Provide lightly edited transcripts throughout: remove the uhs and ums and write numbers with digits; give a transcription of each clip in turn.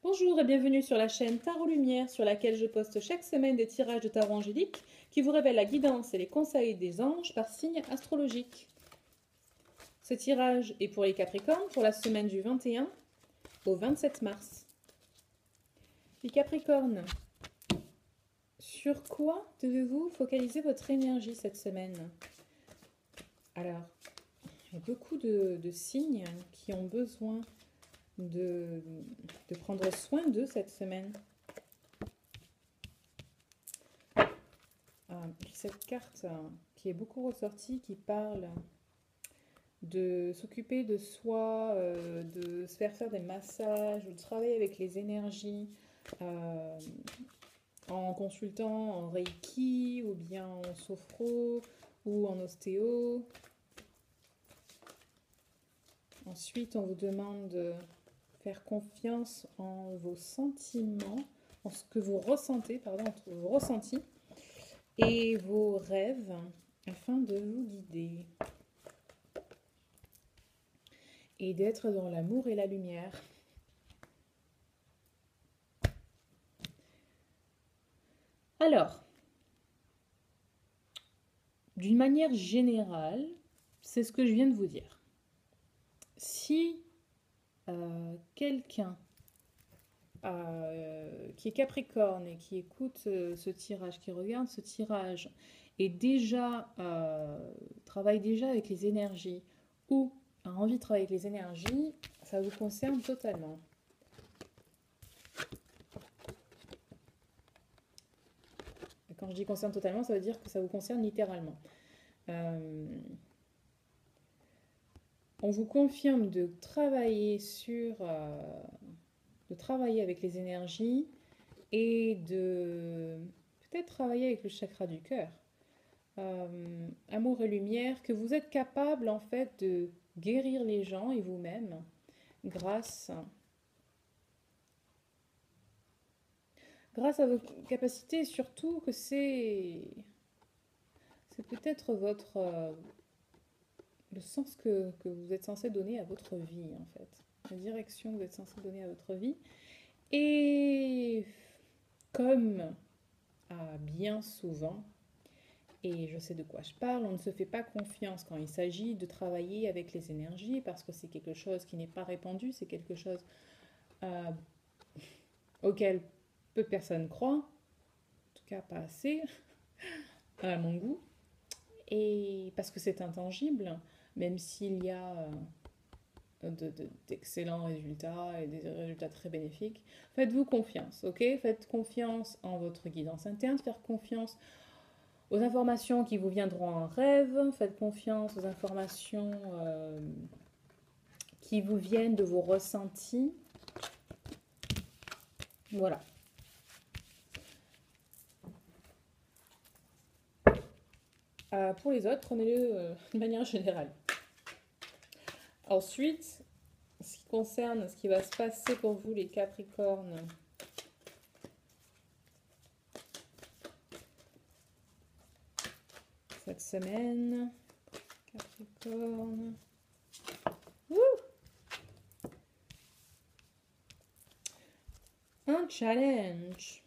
Bonjour et bienvenue sur la chaîne Tarot Lumière sur laquelle je poste chaque semaine des tirages de tarot angélique qui vous révèlent la guidance et les conseils des anges par signe astrologique. Ce tirage est pour les Capricornes pour la semaine du 21 au 27 mars. Les Capricornes, sur quoi devez-vous focaliser votre énergie cette semaine? Alors, il y a beaucoup de signes qui ont besoin de prendre soin d'eux cette semaine. Cette carte qui est beaucoup ressortie, qui parle de s'occuper de soi, de se faire des massages, ou de travailler avec les énergies en consultant en Reiki ou bien en sophro ou en ostéo. Ensuite, on vous demande de faire confiance en vos sentiments, en ce que vous ressentez, entre vos ressentis et vos rêves afin de vous guider et d'être dans l'amour et la lumière. Alors, d'une manière générale, c'est ce que je viens de vous dire. Si quelqu'un qui est Capricorne et qui écoute ce tirage, qui regarde ce tirage et travaille déjà avec les énergies ou a envie de travailler avec les énergies, ça vous concerne totalement. Quand je dis concerne totalement, ça veut dire que ça vous concerne littéralement. On vous confirme de travailler avec les énergies et de peut-être travailler avec le chakra du cœur. Amour et lumière, que vous êtes capable en fait de guérir les gens et vous-même grâce à vos capacités, surtout que c'est peut-être le sens que vous êtes censé donner à votre vie, en fait. La direction que vous êtes censé donner à votre vie. Et comme bien souvent, et je sais de quoi je parle, on ne se fait pas confiance quand il s'agit de travailler avec les énergies parce que c'est quelque chose qui n'est pas répandu, c'est quelque chose auquel peu de personnes croient, en tout cas pas assez, à mon goût, et parce que c'est intangible, même s'il y a d'excellents résultats et des résultats très bénéfiques. Faites-vous confiance, ok? Faites confiance en votre guidance interne, faites confiance aux informations qui vous viendront en rêve, faites confiance aux informations qui vous viennent de vos ressentis. Voilà. Pour les autres, prenez-le de manière générale. Ensuite, ce qui concerne ce qui va se passer pour vous, les Capricornes, cette semaine. Capricorne. Un challenge.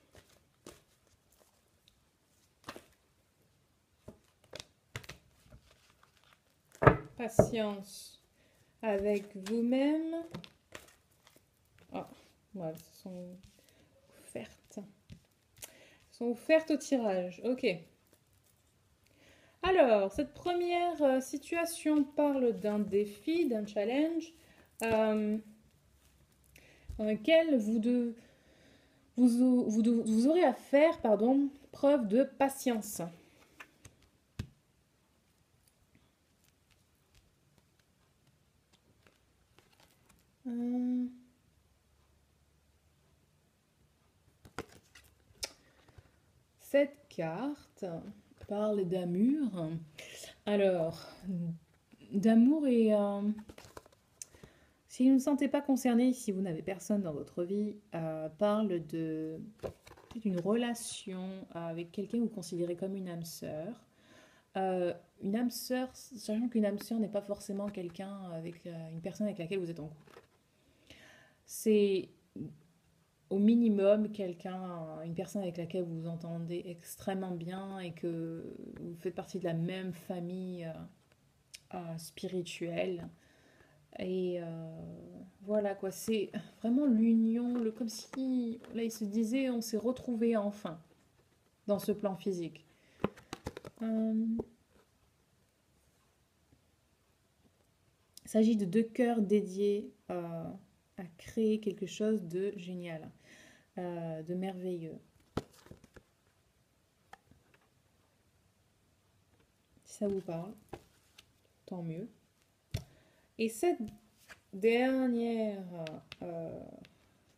Patience avec vous-même. Oh, voilà, elles sont offertes. Elles sont offertes au tirage. Ok. Alors, cette première situation parle d'un défi, d'un challenge, dans lequel vous aurez à faire preuve de patience. Cette carte parle d'amour. Alors, d'amour et... si vous ne vous sentez pas concerné, si vous n'avez personne dans votre vie, parle d'une relation avec quelqu'un que vous considérez comme une âme sœur. Une âme sœur, sachant qu'une âme sœur n'est pas forcément quelqu'un avec une personne avec laquelle vous êtes en couple. C'est au minimum quelqu'un, une personne avec laquelle vous vous entendez extrêmement bien et que vous faites partie de la même famille spirituelle. Et voilà quoi, c'est vraiment l'union, comme si là il se disait on s'est retrouvés enfin dans ce plan physique. Il s'agit de deux cœurs dédiés à créer quelque chose de génial, de merveilleux. Si ça vous parle, tant mieux. Et cette dernière, euh,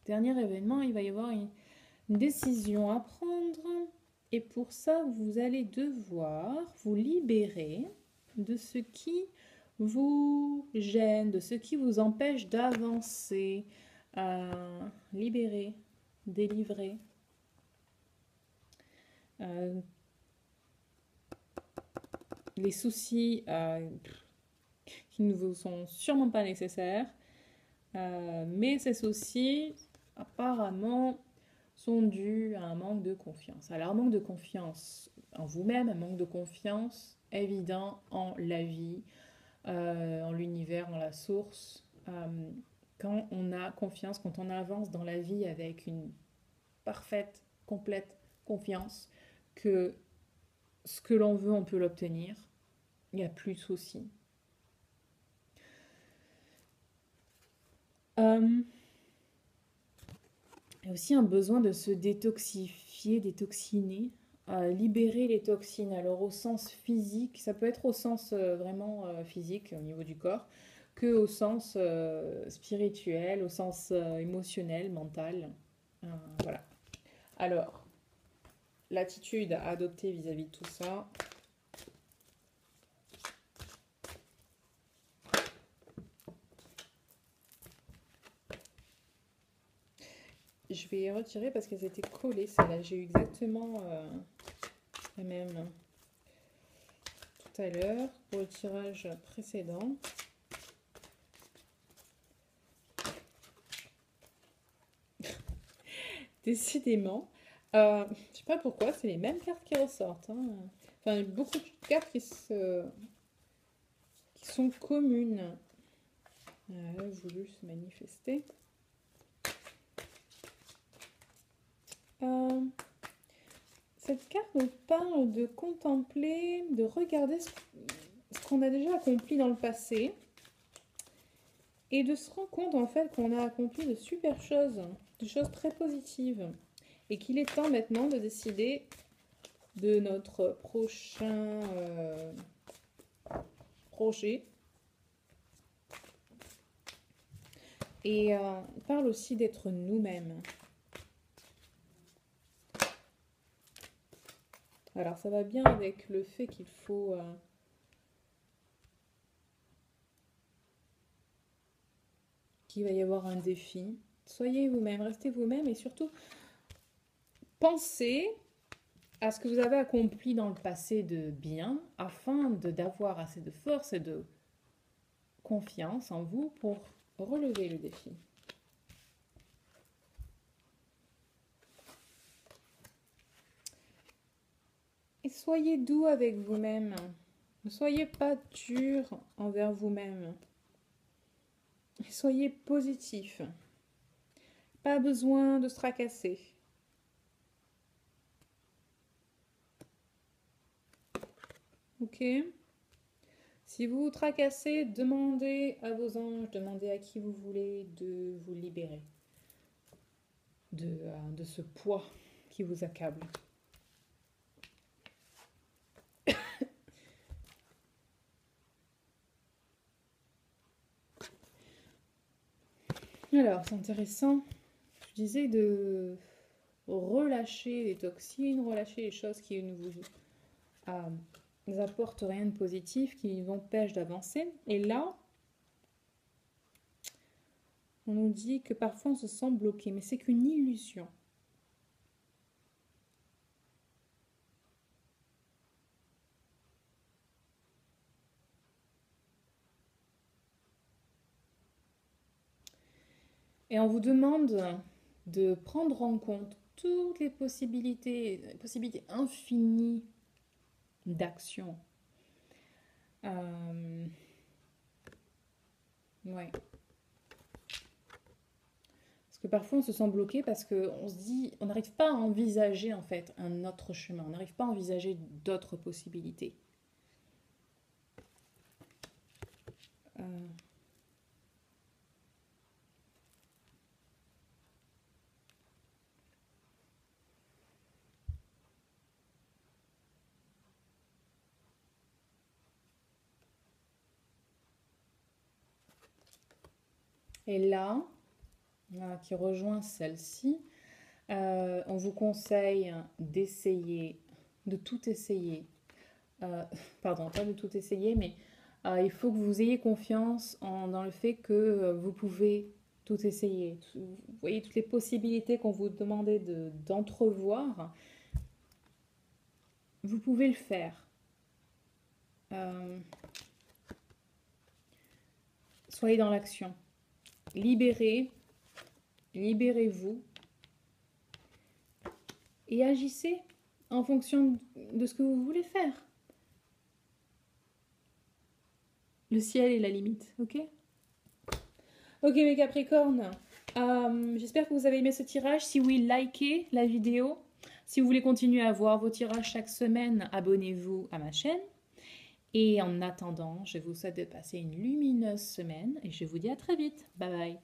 dernier événement, il va y avoir une décision à prendre. Et pour ça, vous allez devoir vous libérer de ce qui vous gêne, de ce qui vous empêche d'avancer. Libérer, délivrer. Les soucis qui ne vous sont sûrement pas nécessaires. Mais ces soucis, apparemment, sont dus à un manque de confiance. Alors, un manque de confiance en vous-même, un manque de confiance évident en la vie, en l'univers, en la source. Quand on a confiance, quand on avance dans la vie avec une parfaite, complète confiance que ce que l'on veut, on peut l'obtenir, il n'y a plus de soucis. Il y a aussi un besoin de se détoxifier, détoxiner, libérer les toxines. Alors au sens physique, ça peut être au sens vraiment physique au niveau du corps, que au sens spirituel, au sens émotionnel, mental. Voilà. Alors, l'attitude à adopter vis-à-vis de tout ça. Je vais retirer parce qu'elles étaient collées, celles-là. J'ai eu exactement la même tout à l'heure pour le tirage précédent. Décidément. Je sais pas pourquoi, c'est les mêmes cartes qui ressortent. Hein. Enfin, beaucoup de cartes qui sont communes. Elle a voulu se manifester. Cette carte nous parle de contempler, de regarder ce qu'on a déjà accompli dans le passé et de se rendre compte en fait qu'on a accompli de super choses, de choses très positives et qu'il est temps maintenant de décider de notre prochain projet. Et on parle aussi d'être nous-mêmes. Alors ça va bien avec le fait qu'il faut qu'il va y avoir un défi. Soyez vous-même, restez vous-même et surtout pensez à ce que vous avez accompli dans le passé de bien afin d'avoir assez de force et de confiance en vous pour relever le défi. Et soyez doux avec vous-même. Ne soyez pas dur envers vous-même. Soyez positif. Pas besoin de se tracasser. Ok? Si vous vous tracassez, demandez à vos anges, demandez à qui vous voulez de vous libérer de ce poids qui vous accable. Alors, c'est intéressant, je disais de relâcher les toxines, relâcher les choses qui ne vous apportent rien de positif, qui vous empêchent d'avancer. Et là, on nous dit que parfois on se sent bloqué, mais c'est qu'une illusion. Et on vous demande de prendre en compte toutes les possibilités infinies d'action. Ouais. Parce que parfois on se sent bloqué parce qu'on se dit, on n'arrive pas à envisager en fait un autre chemin, on n'arrive pas à envisager d'autres possibilités. Et là, qui rejoint celle-ci, on vous conseille d'essayer, de tout essayer. Pardon, pas de tout essayer, mais il faut que vous ayez confiance dans le fait que vous pouvez tout essayer. Vous voyez toutes les possibilités qu'on vous demandait d'entrevoir, vous pouvez le faire. Soyez dans l'action. Libérez-vous et agissez en fonction de ce que vous voulez faire. Le ciel est la limite, ok? Ok mes Capricornes, j'espère que vous avez aimé ce tirage. Si oui, likez la vidéo. Si vous voulez continuer à voir vos tirages chaque semaine, abonnez-vous à ma chaîne. Et en attendant, je vous souhaite de passer une lumineuse semaine et je vous dis à très vite. Bye bye.